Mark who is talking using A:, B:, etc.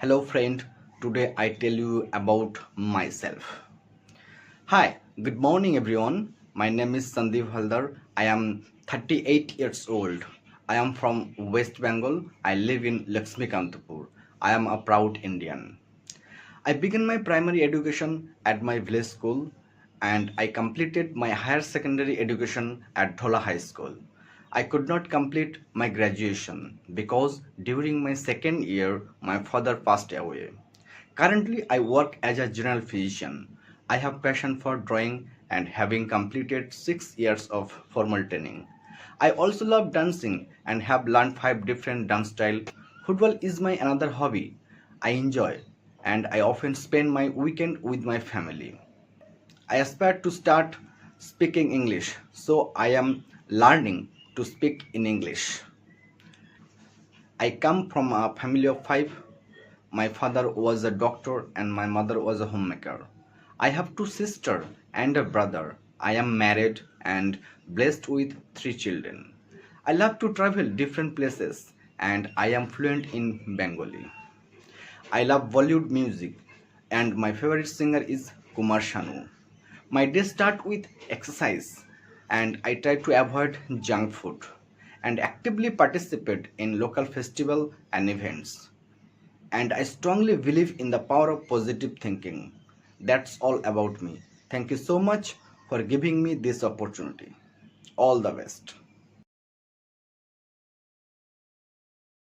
A: Hello friend, today I tell you about myself. Hi, good morning everyone. My name is Sandeep Haldar. I am 38 years old. I am from West Bengal. I live in Lakshmikantapur. I am a proud Indian. I began my primary education at my village school and I completed my higher secondary education at Dhola High School. I could not complete my graduation because during my second year my father passed away. Currently I work as a general physician. I have passion for drawing and having completed 6 years of formal training. I also love dancing and have learned 5 different dance styles. Football is my another hobby I enjoy and I often spend my weekend with my family. I aspire to start speaking English, so I am learning to speak in English. I come from a family of 5. My father was a doctor and my mother was a homemaker. I have 2 sisters and a brother. I am married and blessed with 3 children. I love to travel different places and I am fluent in Bengali. I love Bollywood music and my favorite singer is Kumar Sanu. My day start with exercise and I try to avoid junk food and actively participate in local festival and events. And I strongly believe in the power of positive thinking. That's all about me. Thank you so much for giving me this opportunity. All the best.